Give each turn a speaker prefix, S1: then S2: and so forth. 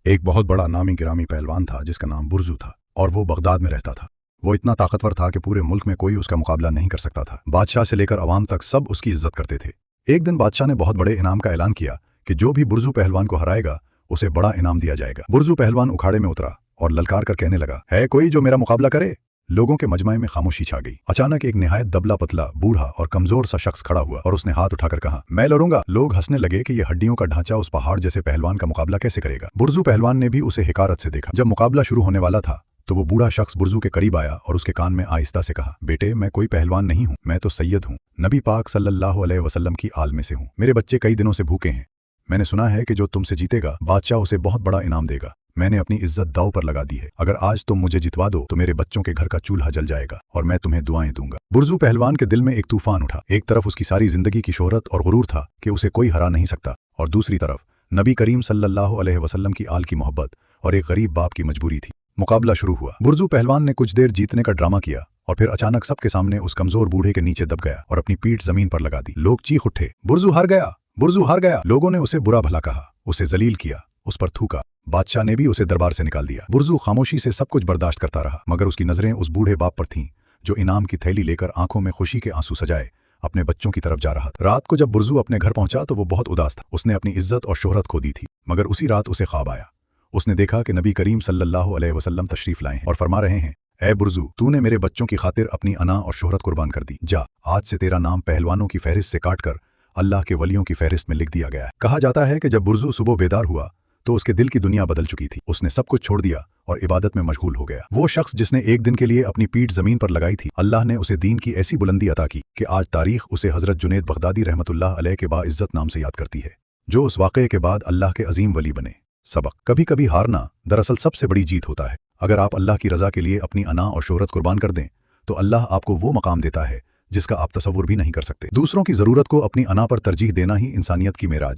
S1: एक बहुत बड़ा नामी गिरामी पहलवान था जिसका नाम बुर्जू था और वो बगदाद में रहता था। वो इतना ताकतवर था कि पूरे मुल्क में कोई उसका मुकाबला नहीं कर सकता था। बादशाह से लेकर अवाम तक सब उसकी इज्जत करते थे। एक दिन बादशाह ने बहुत बड़े इनाम का ऐलान किया कि जो भी बुर्जू पहलवान को हराएगा उसे बड़ा इनाम दिया जाएगा। बुर्जू पहलवान उखाड़े में उतरा और ललकार कर कहने लगा, है कोई जो मेरा मुकाबला करे? लोगों के मजमे में खामोशी छा गई। अचानक एक निहायत दबला पतला बूढ़ा और कमजोर सा शख्स खड़ा हुआ और उसने हाथ उठाकर कहा, मैं लड़ूंगा। लोग हंसने लगे कि ये हड्डियों का ढांचा उस पहाड़ जैसे पहलवान का मुकाबला कैसे करेगा। बुर्जू पहलवान ने भी उसे हिकारत से देखा। जब मुकाबला शुरू होने वाला था तो वो बूढ़ा शख्स बुर्जू के करीब आया और उसके कान में आहिस्ता से कहा, बेटे मैं कोई पहलवान नहीं हूँ, मैं तो सैयद हूँ, नबी पाक सल्लल्लाहु अलैहि वसल्लम की आल में से हूँ। मेरे बच्चे कई दिनों से भूखे हैं। मैंने सुना है कि जो तुमसे जीतेगा बादशाह उसे बहुत बड़ा इनाम देगा। मैंने अपनी इज्जत दांव पर लगा दी है। अगर आज तुम मुझे जितवा दो तो मेरे बच्चों के घर का चूल्हा जल जाएगा और मैं तुम्हें दुआएं दूंगा। बुर्जू पहलवान के दिल में एक तूफान उठा। एक तरफ उसकी सारी जिंदगी की शोहरत और गुरूर था कि उसे कोई हरा नहीं सकता, और दूसरी तरफ नबी करीम सल्लल्लाहु अलैहि वसल्लम की आल की मोहब्बत और एक गरीब बाप की मजबूरी थी। मुकाबला शुरू हुआ। बुर्जू पहलवान ने कुछ देर जीतने का ड्रामा किया और फिर अचानक सबके सामने उस कमजोर बूढ़े के नीचे दब गया और अपनी पीठ जमीन पर लगा दी। लोग चीख उठे, बुर्जू हार गया, बुर्जू हार गया। लोगों ने उसे बुरा भला कहा, उसे जलील किया, उस पर थूका। बादशाह ने भी उसे दरबार से निकाल दिया। बुर्जू खामोशी से सब कुछ बर्दाश्त करता रहा, मगर उसकी नजरें उस बूढ़े बाप पर थीं जो इनाम की थैली लेकर आंखों में खुशी के आंसू सजाए अपने बच्चों की तरफ जा रहा था। रात को जब बुर्जू अपने घर पहुंचा तो वो बहुत उदास था। उसने अपनी इज्जत और शोहरत खो दी थी, मगर उसी रात उसे ख्वाब आया। उसने देखा कि नबी करीम सल्लल्लाहु अलैहि वसल्लम तशरीफ लाए हैं और फरमा रहे हैं, ऐ बुर्जू, तूने मेरे बच्चों की खातिर अपनी अना और शोहरत कुर्बान कर दी। जा, आज से तेरा नाम पहलवानों की फहरिस्त से काटकर अल्लाह के वलियों की फहरिस्त में लिख दिया गया है। कहा जाता है कि जब बुर्जू सुबह बेदार हुआ तो उसके दिल की दुनिया बदल चुकी थी। उसने सब कुछ छोड़ दिया और इबादत में मशगूल हो गया। वो शख्स जिसने एक दिन के लिए अपनी पीठ जमीन पर लगाई थी, अल्लाह ने उसे दीन की ऐसी बुलंदी अता की कि आज तारीख उसे हजरत जुनैद बगदादी रहमतुल्लाह अलैह के बाइज्जत नाम से याद करती है, जो उस वाक़ये के बाद अल्लाह के अजीम वली बने। सबक: कभी कभी हारना दरअसल सबसे बड़ी जीत होता है। अगर आप अल्लाह की रज़ा के लिए अपनी अना और शोहरत कुर्बान कर दें तो अल्लाह आपको वो मकाम देता है जिसका आप तसव्वुर भी नहीं कर सकते। दूसरों की ज़रूरत को अपनी अना पर तरजीह देना ही इंसानियत की मेराज है।